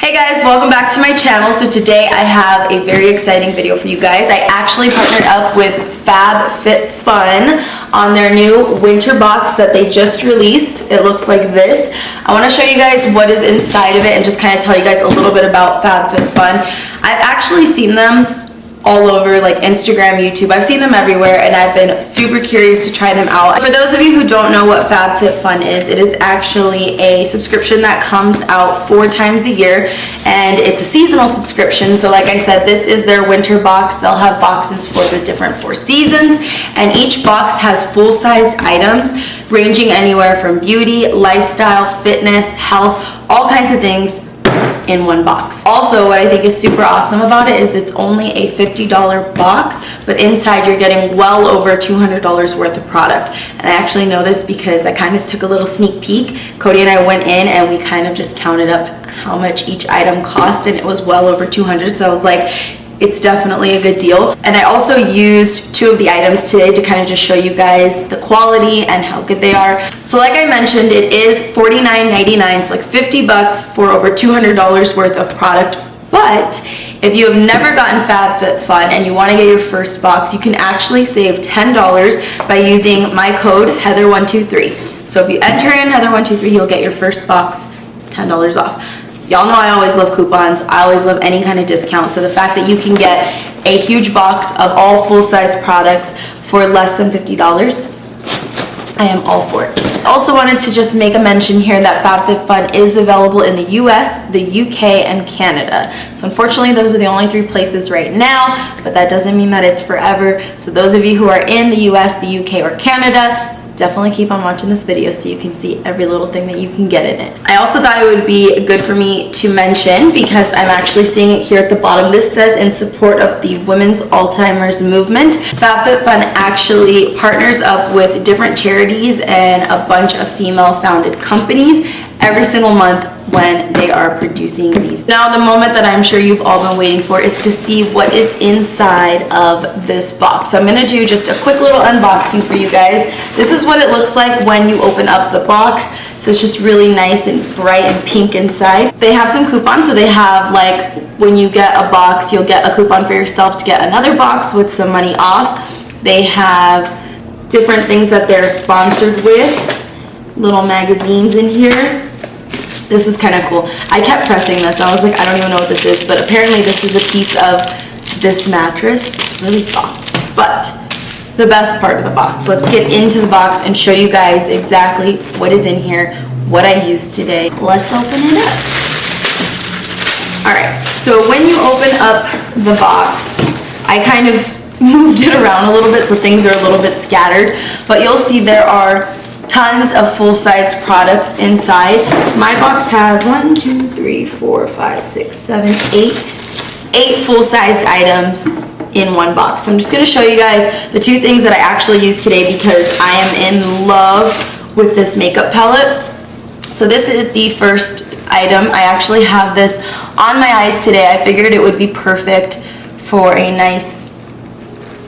Hey guys, welcome back to my channel. So today I have a very exciting video for you guys. I actually partnered up with Fabfitfun on their new winter box that they just released. It looks like this. I want to show you guys what is inside of it and just kind of tell you guys a little bit about Fabfitfun. I've actually seen them all over like Instagram, YouTube. I've seen them everywhere and I've been super curious to try them out. For those of you who don't know what Fabfitfun is, it is actually a subscription that comes out 4 times a year and it's a seasonal subscription. So like I said, this is their winter box. They'll have boxes for the different 4 seasons and each box has full-sized items ranging anywhere from beauty, lifestyle, fitness, health, all kinds of things in one box. Also, what I think is super awesome about it is it's only a $50 box, but inside you're getting well over $200 worth of product. And I actually know this because I kind of took a little sneak peek. Cody and I went in and we kind of just counted up how much each item cost and it was well over $200. So I was like, it's definitely a good deal. And I also used 2 of the items today to kind of just show you guys the quality and how good they are. So like I mentioned, it is $49.99, so like 50 bucks for over $200 worth of product. But if you have never gotten Fabfitfun and you want to get your first box, you can actually save $10 by using my code Heather123. So if you enter in Heather123, you'll get your first box $10 off. Y'all know I always love coupons. I always love any kind of discount. So the fact that you can get a huge box of all full-size products for less than $50, I am all for it. I also wanted to just make a mention here that Fabfitfun is available in the US, the UK, and Canada. So unfortunately, those are the only 3 places right now, but that doesn't mean that it's forever. So those of you who are in the US, the UK, or Canada, definitely keep on watching this video so you can see every little thing that you can get in it. I also thought it would be good for me to mention, because I'm actually seeing it here at the bottom. This says in support of the Women's Alzheimer's Movement. Fabfitfun actually partners up with different charities and a bunch of female-founded companies every single month when they are producing these. Now, the moment that I'm sure you've all been waiting for is to see what is inside of this box. So I'm gonna do just a quick little unboxing for you guys. This is what it looks like when you open up the box. So it's just really nice and bright and pink inside. They have some coupons, so they have like when you get a box, you'll get a coupon for yourself to get another box with some money off. They have different things that they're sponsored with, little magazines in here. This is kind of cool. I kept pressing this. I was like, I don't even know what this is, but apparently this is a piece of this mattress. It's really soft. But the best part of the box. Let's get into the box and show you guys exactly what is in here, what I used today. Let's open it up. All right, so when you open up the box, I kind of moved it around a little bit so things are a little bit scattered, but you'll see there are tons of full-size products inside. My box has 1, 2, 3, 4, 5, 6, 7, 8 full-sized items in one box. So I'm just going to show you guys the 2 things that I actually used today because I am in love with this makeup palette. So this is the first item. I actually have this on my eyes today. I figured it would be perfect for a nice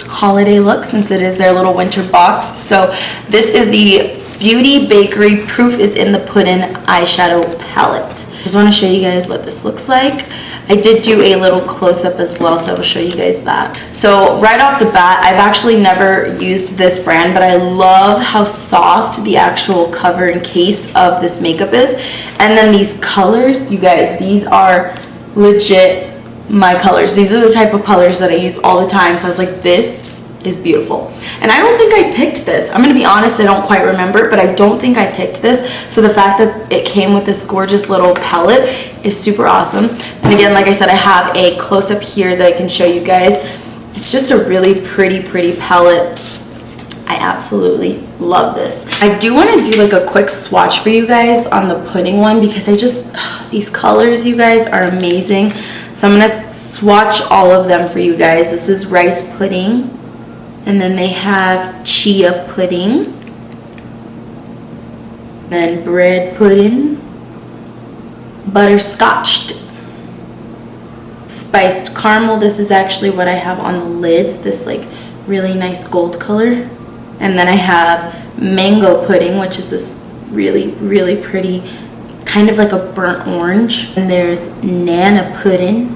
holiday look since it is their little winter box. So this is the Beauty Bakery Proof is in the Puddin' eyeshadow palette. Just want to show you guys what this looks like. I did do a little close-up as well, so I will show you guys that. So right off the bat, I've actually never used this brand, but I love how soft the actual cover and case of this makeup is. And then these colors, you guys, these are legit my colors. These are the type of colors that I use all the time, so I was like, this is beautiful. And I don't think I picked this. I'm gonna be honest, I don't quite remember, but I don't think I picked this. So the fact that it came with this gorgeous little palette is super awesome. And again, like I said, I have a close-up here that I can show you guys. It's just a really pretty palette. I absolutely love this. I do want to do like a quick swatch for you guys on the pudding one because I just, these colors, you guys, are amazing. So I'm gonna swatch all of them for you guys. This is rice pudding. And then they have chia pudding, then bread pudding, butterscotched, spiced caramel. This is actually what I have on the lids, this like really nice gold color. And then I have mango pudding, which is this really pretty kind of like a burnt orange. And there's Nana Pudding,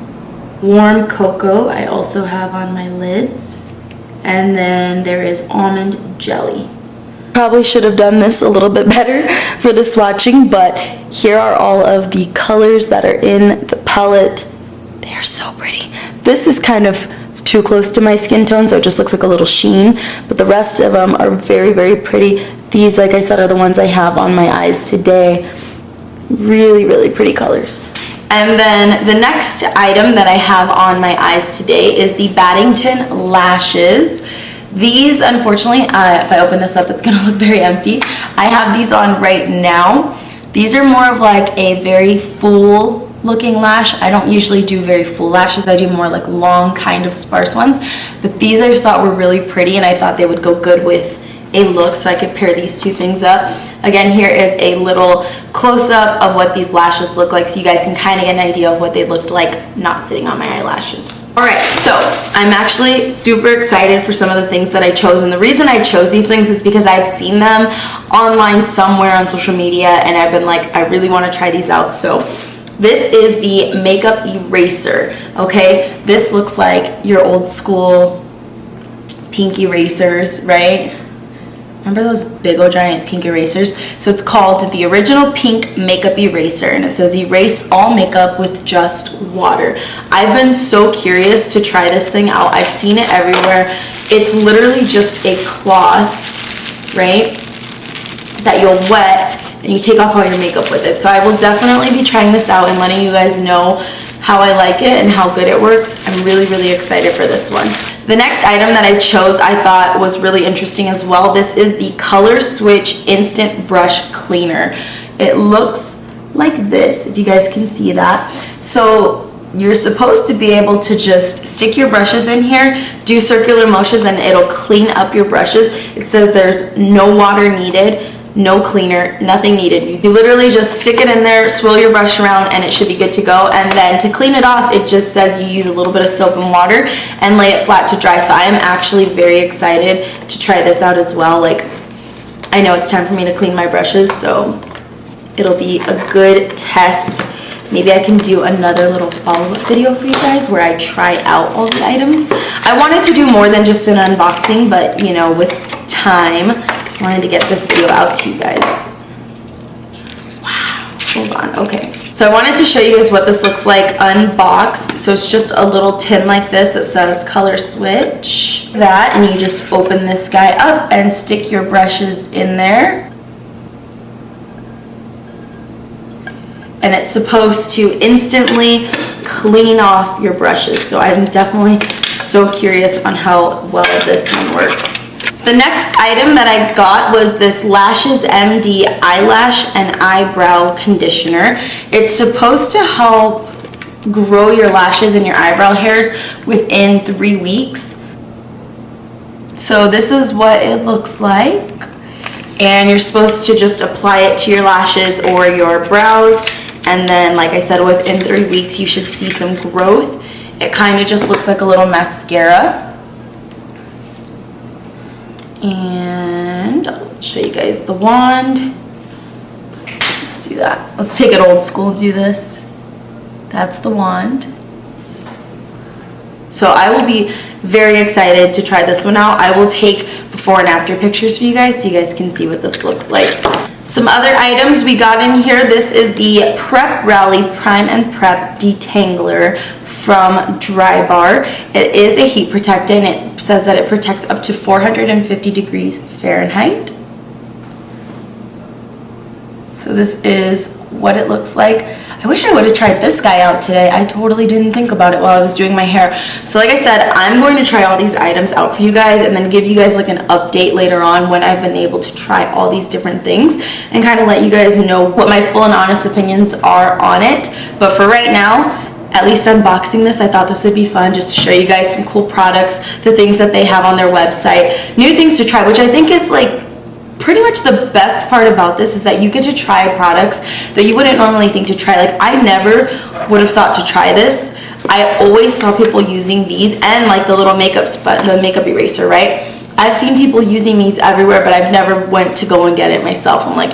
Warm Cocoa I also have on my lids. And then there is Almond Jelly. Probably should have done this a little bit better for the swatching, but here are all of the colors that are in the palette. They are so pretty. This is kind of too close to my skin tone, so it just looks like a little sheen, but the rest of them are very, very pretty. These, like I said, are the ones I have on my eyes today. Really, really pretty colors. And then the next item that I have on my eyes today is the Baddington Lashes. These, unfortunately, if I open this up, it's gonna look very empty. I have these on right now. These are more of like a very full looking lash. I don't usually do very full lashes. I do more like long kind of sparse ones. But these I just thought were really pretty, and I thought they would go good with a look, so I could pair these two things up. Again, here is a little close-up of what these lashes look like, so you guys can kind of get an idea of what they looked like not sitting on my eyelashes. Alright, so I'm actually super excited for some of the things that I chose, and the reason I chose these things is because I've seen them online somewhere on social media, and I've been like, I really want to try these out. So this is the makeup eraser, okay? This looks like your old school pink erasers, right? Remember those big old giant pink erasers? So it's called the Original Pink Makeup Eraser, and it says erase all makeup with just water. I've been so curious to try this thing out. I've seen it everywhere. It's literally just a cloth, right, that you'll wet and you take off all your makeup with it. So I will definitely be trying this out and letting you guys know how I like it and how good it works. I'm really, really excited for this one. The next item that I chose I thought was really interesting as well. This is the Color Switch Instant Brush Cleaner. It looks like this, if you guys can see that. So you're supposed to be able to just stick your brushes in here, do circular motions, and it'll clean up your brushes. It says there's no water needed, no cleaner, nothing needed. You literally just stick it in there, swirl your brush around, and it should be good to go. And then to clean it off, it just says you use a little bit of soap and water and lay it flat to dry. So I am actually very excited to try this out as well. Like, I know it's time for me to clean my brushes, so it'll be a good test. Maybe I can do another little follow-up video for you guys where I try out all the items. I wanted to do more than just an unboxing, but you know, with time, I wanted to get this video out to you guys. Wow, hold on, okay. So I wanted to show you guys what this looks like unboxed. So it's just a little tin like this that says Color Switch. That, and you just open this guy up and stick your brushes in there. And it's supposed to instantly clean off your brushes. So I'm definitely so curious on how well this one works. The next item that I got was this Lashes MD Eyelash and Eyebrow Conditioner. It's supposed to help grow your lashes and your eyebrow hairs within 3 weeks. So this is what it looks like. And you're supposed to just apply it to your lashes or your brows. And then, like I said, within 3 weeks, you should see some growth. It kind of just looks like a little mascara. And I'll show you guys the wand. Let's do that. Let's take it old school, do this. That's the wand. So I will be very excited to try this one out. I will take before and after pictures for you guys so you guys can see what this looks like. Some other items we got in here. This is the Prep Rally Prime and Prep Detangler from Dry Bar. It is a heat protectant. It says that it protects up to 450 degrees Fahrenheit. So this is what it looks like. I wish I would have tried this guy out today. I totally didn't think about it while I was doing my hair. So like I said, I'm going to try all these items out for you guys and then give you guys like an update later on when I've been able to try all these different things and kind of let you guys know what my full and honest opinions are on it. But for right now, at least unboxing this, I thought this would be fun just to show you guys some cool products, the things that they have on their website, new things to try, which I think is like pretty much the best part about this is that you get to try products that you wouldn't normally think to try. Like, I never would have thought to try this. I always saw people using these and like the little makeup the makeup eraser, right? I've seen people using these everywhere, but I've never went to go and get it myself. I'm like,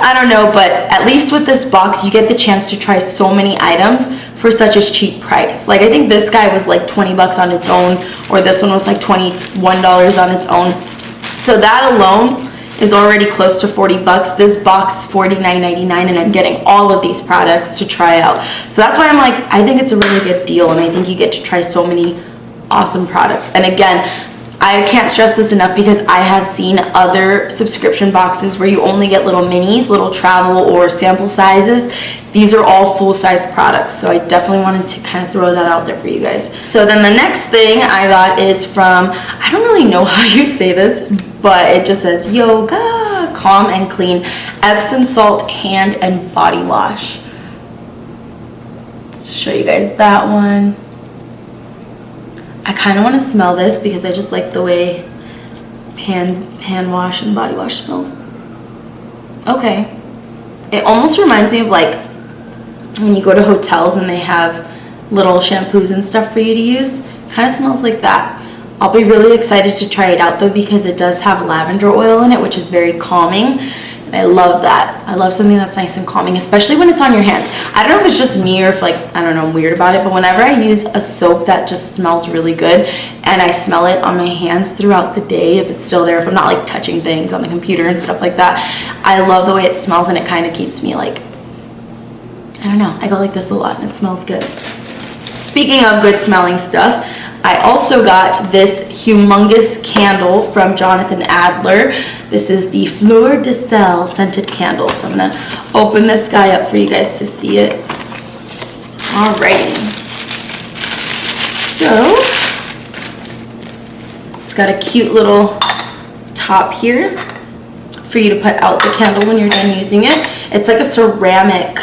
I don't know, but at least with this box, you get the chance to try so many items for such a cheap price. Like, I think this guy was like 20 bucks on its own, or this one was like $21 on its own. So that alone is already close to 40 bucks. This box is $49.99, and I'm getting all of these products to try out. So that's why I'm like, I think it's a really good deal, and I think you get to try so many awesome products. And again, I can't stress this enough because I have seen other subscription boxes where you only get little minis, little travel or sample sizes. These are all full-size products, so I definitely wanted to kind of throw that out there for you guys. So then the next thing I got is from, I don't really know how you say this, but it just says Yoga Calm and Clean Epsom Salt Hand and Body Wash. Just to show you guys that one. I kind of want to smell this because I just like the way hand wash and body wash smells. Okay. It almost reminds me of like when you go to hotels and they have little shampoos and stuff for you to use. Kind of smells like that. I'll be really excited to try it out though because it does have lavender oil in it, which is very calming. And I love that. I love something that's nice and calming, especially when it's on your hands. I don't know if it's just me or if like, I don't know, I'm weird about it, but whenever I use a soap that just smells really good and I smell it on my hands throughout the day, if it's still there, if I'm not like touching things on the computer and stuff like that, I love the way it smells and it kind of keeps me like, I don't know, I go like this a lot and it smells good. Speaking of good smelling stuff, I also got this humongous candle from Jonathan Adler. This is the Fleur de Sel scented candle. So I'm gonna open this guy up for you guys to see it. Alrighty. So it's got a cute little top here for you to put out the candle when you're done using it. It's like a ceramic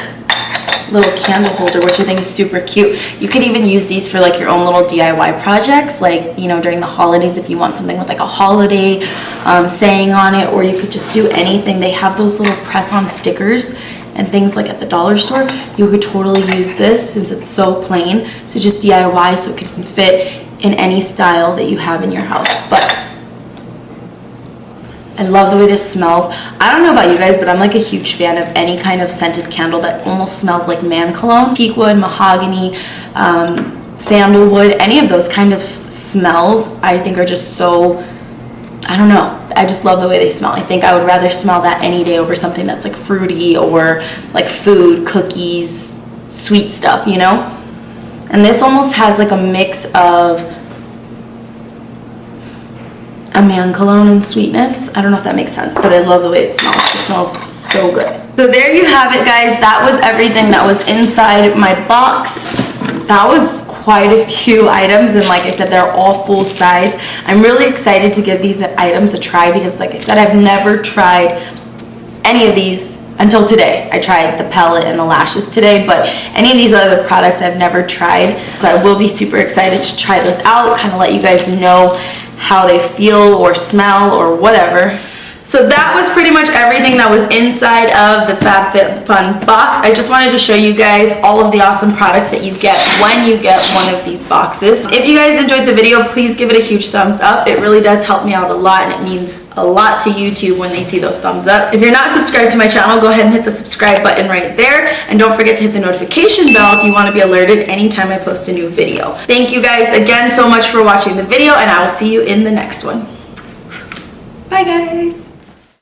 little candle holder, which I think is super cute. You could even use these for like your own little DIY projects, like, you know, during the holidays if you want something with like a holiday saying on it, or you could just do anything. They have those little press-on stickers and things like at the dollar store. You could totally use this since it's so plain. So just DIY so it can fit in any style that you have in your house. But I love the way this smells. I don't know about you guys, but I'm like a huge fan of any kind of scented candle that almost smells like man cologne. Teakwood, mahogany, sandalwood, any of those kind of smells I think are just so, I don't know. I just love the way they smell. I think I would rather smell that any day over something that's like fruity or like food, cookies, sweet stuff, you know? And this almost has like a mix of a man cologne and sweetness. I don't know if that makes sense, but I love the way it smells. It smells so good. So there you have it, guys. That was everything that was inside my box. That was quite a few items, and like I said, they're all full size. I'm really excited to give these items a try because, like I said, I've never tried any of these until today. I tried the pellet and the lashes today, but any of these other products I've never tried. So I will be super excited to try this out, kind of let you guys know how they feel or smell or whatever. So that was pretty much everything that was inside of the Fabfitfun box. I just wanted to show you guys all of the awesome products that you get when you get one of these boxes. If you guys enjoyed the video, please give it a huge thumbs up. It really does help me out a lot, and it means a lot to YouTube when they see those thumbs up. If you're not subscribed to my channel, go ahead and hit the subscribe button right there, and don't forget to hit the notification bell if you want to be alerted anytime I post a new video. Thank you guys again so much for watching the video, and I will see you in the next one. Bye guys.